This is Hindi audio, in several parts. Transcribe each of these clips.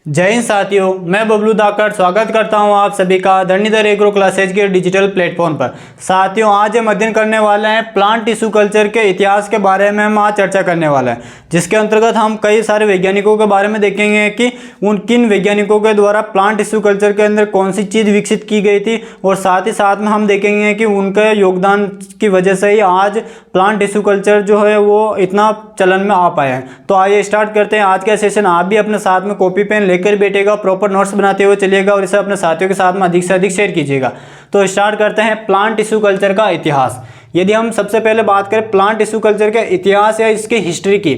जय हिंद साथियों, मैं बबलू धाकड़ स्वागत करता हूं आप सभी का धरणीधर एग्रो क्लासेज के डिजिटल प्लेटफॉर्म पर। साथियों, आज हम अध्ययन करने वाले हैं प्लांट टिश्यू कल्चर के इतिहास के बारे में हम आज चर्चा करने वाले हैं, जिसके अंतर्गत हम कई सारे वैज्ञानिकों के बारे में देखेंगे कि उन किन वैज्ञानिकों के द्वारा प्लांट टिश्यू कल्चर के अंदर कौन सी चीज़ विकसित की गई थी, और साथ ही साथ में हम देखेंगे कि उनके योगदान की वजह से ही आज प्लांट टिश्यू कल्चर जो है वो इतना चलन में आ पाया है। तो आइए स्टार्ट करते हैं आज का सेशन। आप भी अपने साथ में कॉपी पेन लेकर बैठेगा, प्रॉपर नोट्स बनाते हुए चलिएगा और इसे अपने साथियों के साथ में अधिक से अधिक शेयर कीजिएगा। तो स्टार्ट करते हैं प्लांट टिश्यू कल्चर का इतिहास। यदि हम सबसे पहले बात करें प्लांट टिश्यू कल्चर के इतिहास या इसकी हिस्ट्री की,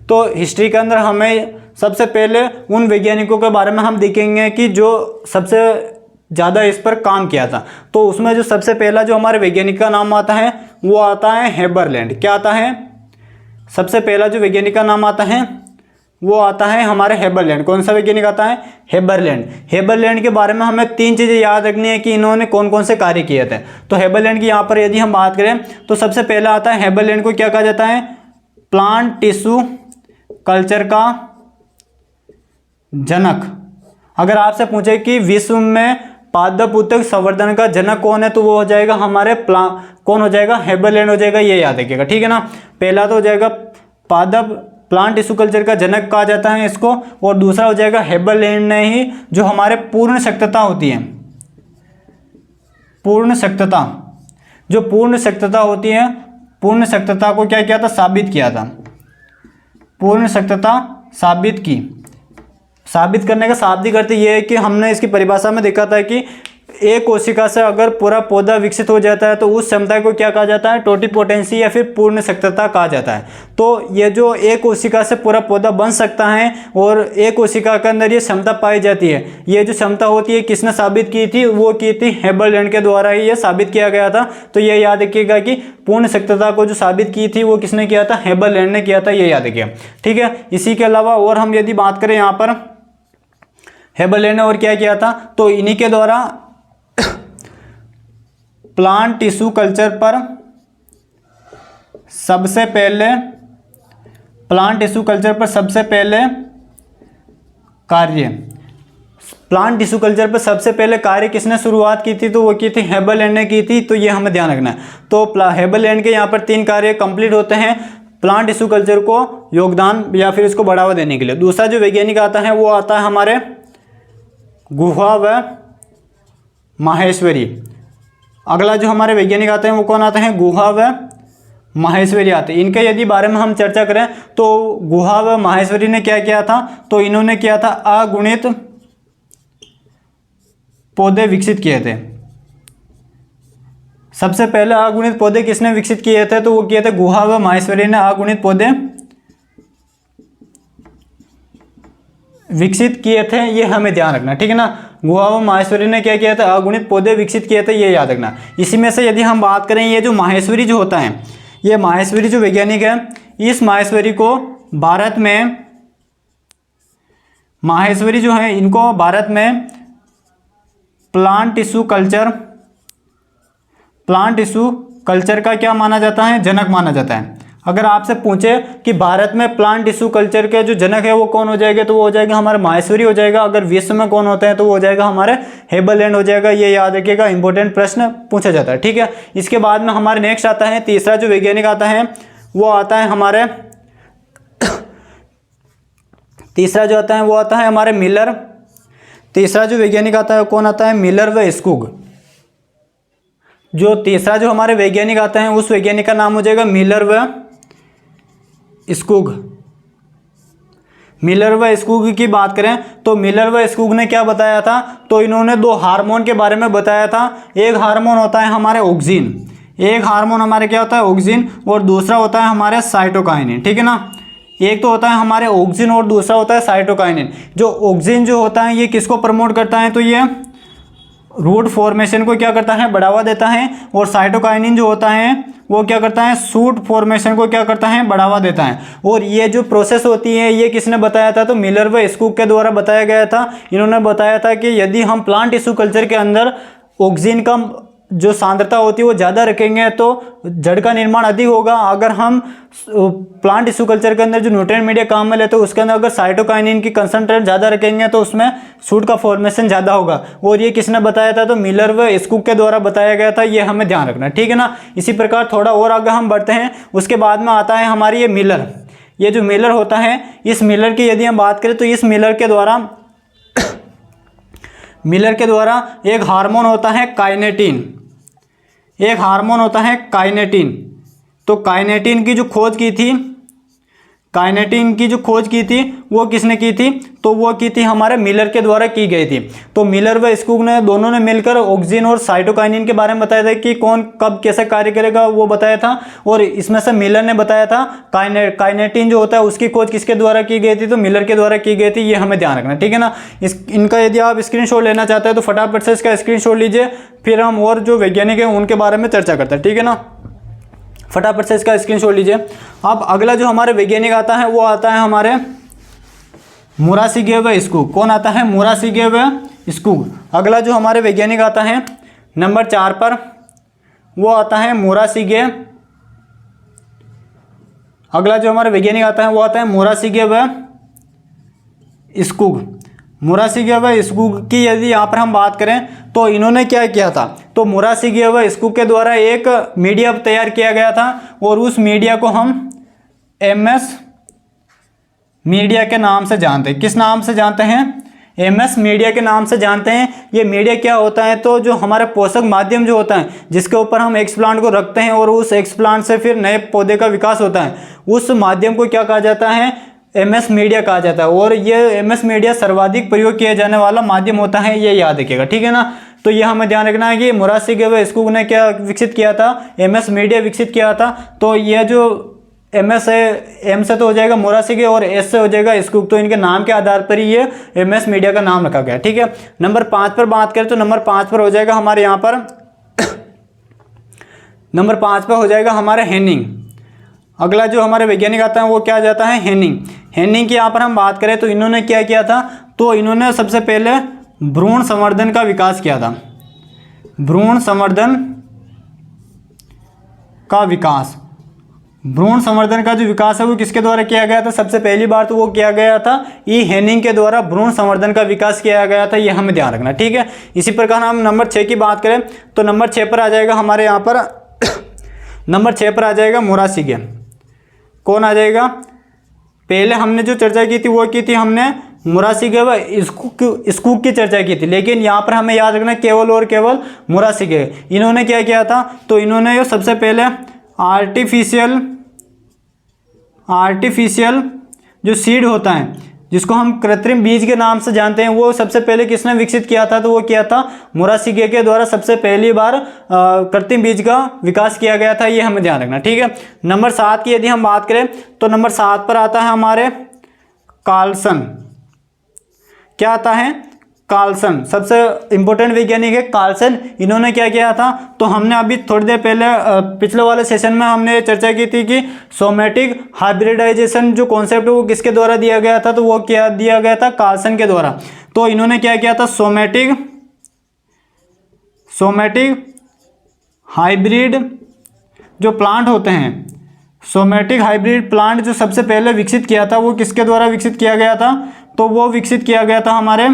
तो हिस्ट्री के अंदर हमें सबसे पहले उन वैज्ञानिकों के बारे में हम देखेंगे कि जो सबसे ज़्यादा इस पर काम किया था। तो उसमें जो सबसे पहला जो हमारे वैज्ञानिक का नाम आता है वो आता है हेबरलैंड। क्या आता है? सबसे पहला जो वैज्ञानिक का नाम आता है वो आता है हमारे हेबरलैंड। कौन सा वैज्ञानिक आता है? हेबरलैंड। हेबरलैंड के बारे में हमें तीन चीज़ें याद रखनी है कि इन्होंने कौन कौन से कार्य किए थे। तो हेबरलैंड की यहाँ पर यदि हम बात करें तो सबसे पहला आता है हेबरलैंड को क्या कहा जाता है? प्लांट टिश्यू कल्चर का जनक। अगर आपसे पूछे कि विश्व में पादप उत्तक संवर्धन का जनक कौन है, तो वो हो जाएगा हमारे कौन हो जाएगा? हेबरलैंड हो जाएगा। ये याद रखिएगा, ठीक है ना। पहला तो हो जाएगा प्लांट टिश्यू कल्चर का जनक कहा जाता है इसको, और दूसरा हो जाएगा हेबरलैंड ने ही जो हमारे पूर्ण शक्तता होती है, पूर्ण शक्तता, जो पूर्ण शक्तता होती है, पूर्ण शक्तता को क्या किया था? साबित किया था। पूर्ण शक्तता साबित की। साबित करने का शाब्दिक अर्थ ये है कि हमने इसकी परिभाषा में देखा था कि एक कोशिका से अगर पूरा पौधा विकसित हो जाता है तो उस क्षमता को क्या कहा जाता है? टोटिपोटेंसी या फिर पूर्ण शक्तता कहा जाता है। तो ये जो एक कोशिका से पूरा पौधा बन सकता है और एक कोशिका के अंदर ये क्षमता पाई जाती है, ये जो क्षमता होती है किसने साबित की थी? वो की थी हेबरलैंड के द्वारा ही ये साबित किया गया था। तो ये याद रखिएगा कि पूर्ण शक्तता को जो साबित की थी वो किसने किया था? हेबरलैंड ने किया था। ये याद रखिएगा, ठीक है। इसी के अलावा और हम यदि बात करें यहाँ पर हेबरलैंड ने और क्या किया था, तो इन्हीं के द्वारा प्लांट टिश्यू कल्चर पर सबसे पहले प्लांट टिश्यू कल्चर पर सबसे पहले कार्य प्लांट टिश्यू कल्चर पर सबसे पहले कार्य किसने शुरुआत की थी? तो वो की थी हेबरलैंड ने की थी। तो ये हमें ध्यान रखना है। तो हेबरलैंड के यहाँ पर तीन कार्य कंप्लीट होते हैं प्लांट टिश्यू कल्चर को योगदान या फिर इसको बढ़ावा देने के लिए। दूसरा जो वैज्ञानिक आता है वो आता है हमारे गुहा व माहेश्वरी। अगला जो हमारे वैज्ञानिक आते हैं वो कौन आते हैं? गुहा व माहेश्वरी आते हैं। इनके यदि बारे में हम चर्चा करें तो गुहा व माहेश्वरी ने क्या किया था? तो इन्होंने किया था अगुणित पौधे विकसित किए थे। सबसे पहले अगुणित पौधे किसने विकसित किए थे? तो वो किए थे गुहा व माहेश्वरी ने अगुणित पौधे विकसित किए थे। ये हमें ध्यान रखना, ठीक है ना। गुहा व माहेश्वरी ने क्या किया था? अगुणित पौधे विकसित किए थे। ये याद रखना। इसी में से यदि हम बात करें, ये जो माहेश्वरी जो होता है, ये माहेश्वरी जो वैज्ञानिक है, इस माहेश्वरी को भारत में माहेश्वरी जो है इनको भारत में प्लांट टिश्यू कल्चर का क्या माना जाता है? जनक माना जाता है। अगर आपसे पूछे कि भारत में प्लांट टिश्यू कल्चर के जो जनक है वो कौन हो जाएगा, तो वो हो जाएगा हमारा माहेश्वरी हो जाएगा। अगर विश्व में कौन होता है तो वो हो जाएगा हमारे हेबरलैंड हो जाएगा। ये याद रखिएगा, इंपॉर्टेंट प्रश्न पूछा जाता है, ठीक है। इसके बाद में हमारे नेक्स्ट आता है तीसरा जो वैज्ञानिक आता है वो आता है हमारे तीसरा जो आता है वो आता है हमारे मिलर। तीसरा जो वैज्ञानिक आता है कौन आता है? मिलर व स्कूग। जो तीसरा जो हमारे वैज्ञानिक आता है उस वैज्ञानिक का नाम हो जाएगा मिलर व स्कूग। मिलर व स्कूग की बात करें तो मिलर व स्कूग ने क्या बताया था? तो इन्होंने दो हार्मोन के बारे में बताया था। एक हार्मोन होता है हमारे ऑक्सिन, एक हार्मोन हमारे क्या होता है? ऑक्सिन, और दूसरा होता है हमारे साइटोकाइनिन, ठीक है ना। एक तो होता है हमारे ऑक्सिन और दूसरा होता है साइटोकाइनिन। जो ऑक्सिन जो होता है ये किसको प्रमोट करता है? तो ये रूट फॉर्मेशन को क्या करता है? बढ़ावा देता है। और साइटोकाइनिन जो होता है वो क्या करता है? शूट फॉर्मेशन को क्या करता है? बढ़ावा देता है। और ये जो प्रोसेस होती है ये किसने बताया था? तो मिलर व स्कूग के द्वारा बताया गया था। इन्होंने बताया था कि यदि हम प्लांट टिश्यू कल्चर के अंदर ऑक्सिन का जो सांद्रता होती है वो ज़्यादा रखेंगे तो जड़ का निर्माण अधिक होगा। अगर हम प्लांट टिश्यू कल्चर के अंदर जो न्यूट्रिएंट मीडिया काम में लेते हैं उसके अंदर अगर साइटोकाइनिन की कंसंट्रेट ज़्यादा रखेंगे तो उसमें शूट का फॉर्मेशन ज़्यादा होगा। और ये किसने बताया था? तो मिलर व स्कूक के द्वारा बताया गया था। ये हमें ध्यान रखना, ठीक है ना। इसी प्रकार थोड़ा और आगे हम बढ़ते हैं। उसके बाद में आता है हमारी ये मिलर। ये जो मिलर होता है, इस मिलर की यदि हम बात करें तो इस मिलर के द्वारा एक हार्मोन होता है काइनेटिन। एक हार्मोन होता है काइनेटिन। तो काइनेटिन की जो खोज की थी वो किसने की थी? तो वो की थी हमारे मिलर के द्वारा की गई थी। तो मिलर व स्कूक ने दोनों ने मिलकर ऑक्सिन और साइटोकाइनिन के बारे में बताया था कि कौन कब कैसे कार्य करेगा, वो बताया था। और इसमें से मिलर ने बताया था काइनेटिन जो होता है उसकी खोज किसके द्वारा की गई थी? तो मिलर के द्वारा की गई थी। ये हमें ध्यान रखना, ठीक है ना। इनका यदि आप स्क्रीनशॉट लेना चाहते हैं तो फटाफट से इसका स्क्रीनशॉट लीजिए, फिर हम और जो वैज्ञानिक हैं उनके बारे में चर्चा करते हैं, ठीक है ना। फटाफट से इसका स्क्रीनशॉट लीजिए। अब अगला जो हमारे वैज्ञानिक आता है वो आता है हमारे मुरासिगे व स्कूक। कौन आता है? मुरासिगे व स्कूक। अगला जो हमारे वैज्ञानिक आता है नंबर 4 पर वो आता है मुरासिगे। अगला जो हमारे वैज्ञानिक आता है वो आता है मुरासिगे व स्कूक। मुरासिगे व स्कूक की यदि यहाँ पर हम बात करें तो इन्होंने क्या किया था? तो मुरासिगे व स्कूक के द्वारा एक मीडिया तैयार किया गया था और उस मीडिया को हम MS मीडिया के नाम से जानते हैं। किस नाम से जानते हैं? MS मीडिया के नाम से जानते हैं। ये मीडिया क्या होता है? तो जो हमारा पोषक माध्यम जो होता है जिसके ऊपर हम एक्सप्लांट को रखते हैं और उस एक्सप्लांट से फिर नए पौधे का विकास होता है, उस माध्यम को क्या कहा जाता है? MS मीडिया कहा जाता है। और ये MS मीडिया सर्वाधिक प्रयोग किया जाने वाला माध्यम होता है, ये याद रखिएगा, ठीक है ना। तो ये हमें ध्यान रखना है कि मुरासिगे व स्कूक ने क्या विकसित किया था? MS मीडिया विकसित किया था। तो ये जो MS है, M से तो हो जाएगा मुरासिगे और S से हो जाएगा स्कूक। तो इनके नाम के आधार पर ही ये MS मीडिया का नाम रखा गया, ठीक है। नंबर 5 पर बात करें तो नंबर 5 पर हो जाएगा हमारे यहाँ पर नंबर 5 पर हो जाएगा हमारे हेनिंग। अगला जो हमारे वैज्ञानिक आता है वो क्या जाता है? हेनिंग। हेनिंग की यहाँ पर हम बात करें तो इन्होंने क्या किया था? तो इन्होंने सबसे पहले भ्रूण संवर्धन का विकास किया था। भ्रूण संवर्धन का जो विकास है वो किसके द्वारा किया गया था? सबसे पहली बार तो वो किया गया था ई हेनिंग के द्वारा भ्रूण संवर्धन का विकास किया गया था। ये हमें ध्यान रखना, ठीक है। इसी प्रकार हम नंबर 6 की बात करें तो नंबर 6 पर आ जाएगा हमारे यहाँ पर नंबर 6 पर आ जाएगा मुरासिगे। कौन आ जाएगा? पहले हमने जो चर्चा की थी वो की थी हमने मुरासिगे व स्कूक की चर्चा की थी, लेकिन यहाँ पर हमें याद रखना केवल और केवल मुरासिगे। इन्होंने क्या किया था? तो इन्होंने सबसे पहले आर्टिफिशियल जो सीड होता है जिसको हम कृत्रिम बीज के नाम से जानते हैं, वो सबसे पहले किसने विकसित किया था? तो वो किया था मुरासिगे के द्वारा। सबसे पहली बार कृत्रिम बीज का विकास किया गया था, ये हमें ध्यान रखना, ठीक है। नंबर 7 की यदि हम बात करें तो नंबर 7 पर आता है हमारे कार्लसन। क्या आता है? कार्लसन। सबसे इंपॉर्टेंट वैज्ञानिक है कार्लसन। इन्होंने क्या किया था? तो हमने अभी थोड़ी देर पहले पिछले वाले सेशन में हमने चर्चा की थी कि सोमेटिक हाइब्रिडाइजेशन जो कॉन्सेप्ट है वो किसके द्वारा दिया गया था? तो वो क्या दिया गया था? कार्लसन के द्वारा। तो इन्होंने क्या किया था? सोमेटिक हाइब्रिड जो प्लांट होते हैं, सोमेटिक हाइब्रिड प्लांट जो सबसे पहले विकसित किया था वो किसके द्वारा विकसित किया गया था? तो वो विकसित किया गया था हमारे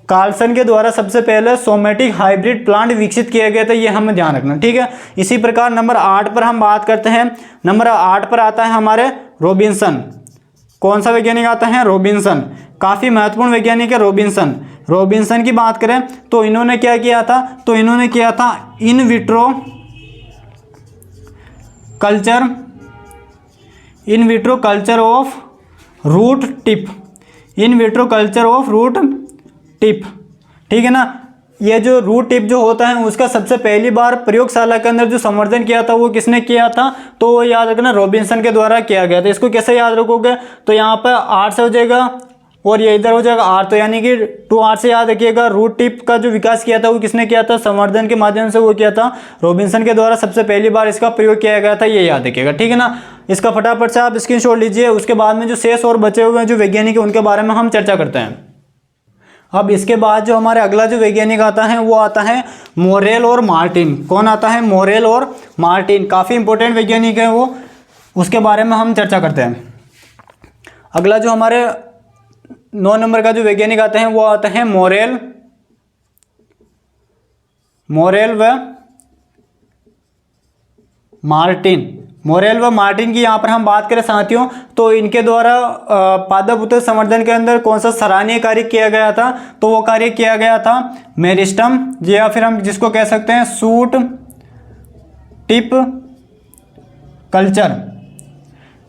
कार्लसन के द्वारा। सबसे पहले सोमेटिक हाइब्रिड प्लांट विकसित किया गया था, ये हमें ध्यान रखना, ठीक है। इसी प्रकार नंबर 8 पर हम बात करते हैं। नंबर 8 पर आता है हमारे रॉबिन्सन। कौन सा वैज्ञानिक आता है? रॉबिन्सन। काफ़ी महत्वपूर्ण वैज्ञानिक है रॉबिन्सन। रॉबिन्सन की बात करें तो इन्होंने क्या किया था? तो इन्होंने किया था in vitro culture of root tip. In vitro culture of root tip, ठीक है ना। ये जो रूट टिप जो होता है उसका सबसे पहली बार प्रयोगशाला के अंदर जो संवर्धन किया था वो किसने किया था? तो वो याद रखना रॉबिन्सन के द्वारा किया गया था। इसको कैसे याद रखोगे? तो यहाँ पर 8 से हो जाएगा और ये इधर हो जाएगा 8, तो यानी कि 2 8 से याद रखिएगा। रूट टिप का जो विकास किया था वो किसने किया था? संवर्धन के माध्यम से वो किया था रॉबिन्सन के द्वारा। सबसे पहली बार इसका प्रयोग किया गया था, ये याद रखिएगा, ठीक है ना। इसका फटाफट से आप स्क्रीनशॉट लीजिए। उसके बाद में जो शेष और बचे हुए जो वैज्ञानिक है उनके बारे में हम चर्चा करते हैं। अब इसके बाद जो हमारे अगला जो वैज्ञानिक आता है वो आता है मोरेल और मार्टिन। कौन आता है? मोरेल और मार्टिन, काफ़ी इंपॉर्टेंट वैज्ञानिक है वो, उसके बारे में हम चर्चा करते हैं। अगला जो हमारे 9 नंबर का जो वैज्ञानिक आते हैं वो आते हैं मोरेल व मार्टिन। मोरेल व मार्टिन की यहाँ पर हम बात करें साथियों, तो इनके द्वारा पादप उत्तक संवर्धन के अंदर कौन सा सराहनीय कार्य किया गया था? तो वो कार्य किया गया था मेरिस्टम, या फिर हम जिसको कह सकते हैं सूट टिप कल्चर।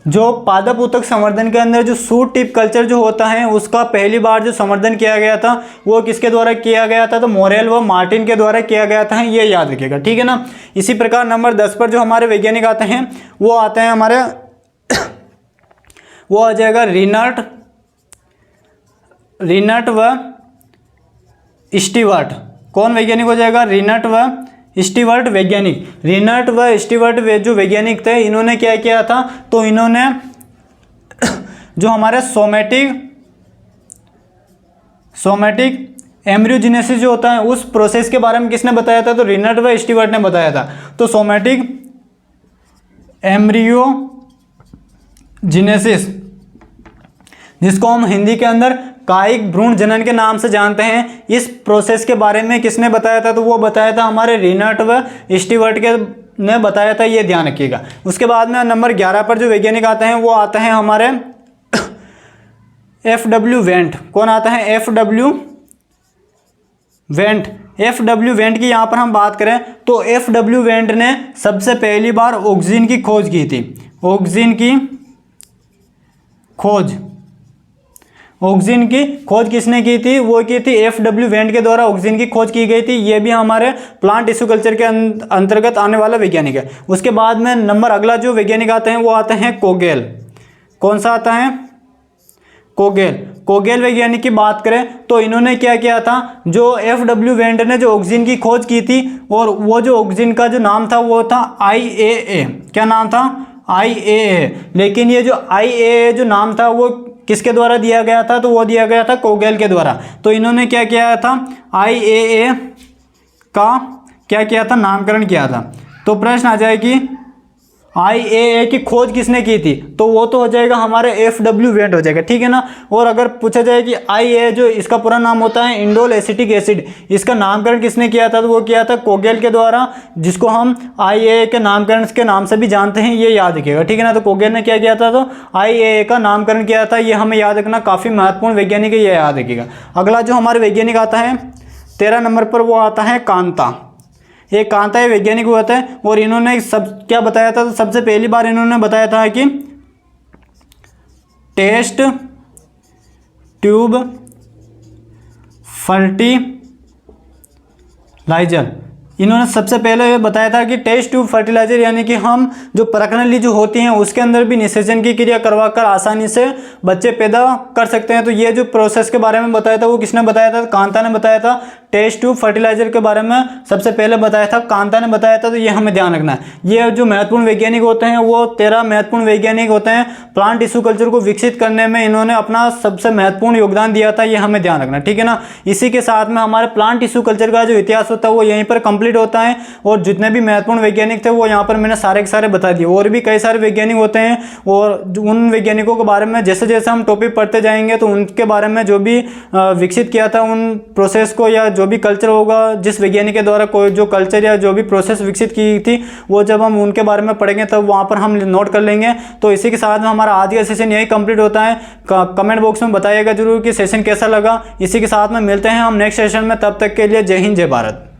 जो पादप उत्तक संवर्धन के अंदर जो सूट टिप कल्चर जो होता है उसका पहली बार जो संवर्धन किया गया था वो किसके द्वारा किया गया था? तो मोरेल व मार्टिन के द्वारा किया गया था, ये याद रखिएगा, ठीक है ना। इसी प्रकार नंबर 10 पर जो हमारे वैज्ञानिक आते हैं वो आते हैं हमारे वो आ जाएगा रिनट व स्टीवर्ट। कौन वैज्ञानिक हो जाएगा? रिनट व स्टीवर्ट वैज्ञानिक। रिनट व स्टीवर्ट जो वैज्ञानिक थे, इन्होंने क्या किया था? तो इन्होंने जो हमारे सोमेटिक एम्ब्रियोजेनेसिस जो होता है उस प्रोसेस के बारे में किसने बताया था? तो रिनट व स्टीवर्ट ने बताया था। तो सोमेटिक एम्ब्रियोजेनेसिस, जिसको हम हिंदी के अंदर कायिक भ्रूण जनन के नाम से जानते हैं, इस प्रोसेस के बारे में किसने बताया था? तो वो बताया था हमारे रिनट व स्टीवर्ट के ने बताया था, ये ध्यान रखिएगा। उसके बाद में नंबर 11 पर जो वैज्ञानिक आते हैं वो आते हैं हमारे FW वेंट। कौन आता है? FW वेंट की यहाँ पर हम बात करें तो FW वेंट ने सबसे पहली बार ऑक्सीजन की खोज की थी। ऑक्सीजन की खोज किसने की थी? वो की थी FW वेंट के द्वारा ऑक्सीजन की खोज की गई थी। ये भी हमारे प्लांट टिश्यू कल्चर के अंतर्गत आने वाला वैज्ञानिक है। उसके बाद में नंबर अगला जो वैज्ञानिक आते हैं वो आते हैं कोगेल। कौन सा आता है? कोगेल वैज्ञानिक की बात करें तो इन्होंने क्या किया था? जो FW वेंट ने जो ऑक्सीजन की खोज की थी, और वो जो ऑक्सीजन का जो नाम था वो था IAA। क्या नाम था? IAA। लेकिन ये जो IAA जो नाम था वो किसके द्वारा दिया गया था? तो वो दिया गया था कोगेल के द्वारा। तो इन्होंने क्या किया था? IAA का क्या किया था? नामकरण किया था। तो प्रश्न आ जाए कि IAA की खोज किसने की थी? तो वो तो हो जाएगा हमारे FW वेंट हो जाएगा, ठीक है ना। और अगर पूछा जाए कि IAA जो इसका पूरा नाम होता है इंडोल एसिटिक एसिड, इसका नामकरण किसने किया था? तो वो किया था कोगेल के द्वारा, जिसको हम IAA के नामकरण के नाम से भी जानते हैं, ये याद रखिएगा, ठीक है ना। तो कोगेल ने क्या किया था? तो IAA का नामकरण किया था, ये हमें याद रखना, काफ़ी महत्वपूर्ण वैज्ञानिक है, ये याद रखिएगा। अगला जो हमारे वैज्ञानिक आता है 13 नंबर पर वो आता है कांता। ये कांता ये वैज्ञानिक हुआ था, और इन्होंने सब क्या बताया था? तो सबसे पहली बार इन्होंने बताया था कि टेस्ट ट्यूब फर्टिलाइजर, इन्होंने सबसे पहले ये बताया था कि टेस्ट ट्यूब फर्टिलाइजर, यानी कि हम जो परखनली जो होती हैं उसके अंदर भी निषेचन की क्रिया करवाकर आसानी से बच्चे पैदा कर सकते हैं। तो ये जो प्रोसेस के बारे में बताया था वो किसने बताया था? कांता ने बताया था। टेस्ट ट्यूब फर्टिलाइजर के बारे में सबसे पहले बताया था कांता ने बताया था। तो ये हमें ध्यान रखना है। ये जो महत्वपूर्ण वैज्ञानिक होते हैं वो 13 महत्वपूर्ण वैज्ञानिक होते हैं। प्लांट टिश्यू कल्चर को विकसित करने में इन्होंने अपना सबसे महत्वपूर्ण योगदान दिया था, ये हमें ध्यान रखना, ठीक है ना। इसी के साथ में हमारे प्लांट टिश्यू कल्चर का जो इतिहास होता है वो यहीं पर कंप्लीट होता है, और जितने भी महत्वपूर्ण वैज्ञानिक थे वो यहाँ पर मैंने सारे के सारे बता दिए। और भी कई सारे वैज्ञानिक होते हैं, और उन वैज्ञानिकों के बारे में जैसे जैसे हम टॉपिक पढ़ते जाएंगे तो उनके बारे में जो भी विकसित किया था उन प्रोसेस को, या जो भी कल्चर होगा जिस वैज्ञानिक के द्वारा कोई जो कल्चर या जो भी प्रोसेस विकसित की थी, वो जब हम उनके बारे में पढ़ेंगे तब वहाँ पर हम नोट कर लेंगे। तो इसी के साथ में हमारा आज का सेशन यही कंप्लीट होता है। कमेंट बॉक्स में बताइएगा जरूर कि सेशन कैसा लगा। इसी के साथ में मिलते हैं हम नेक्स्ट सेशन में, तब तक के लिए जय हिंद जय भारत।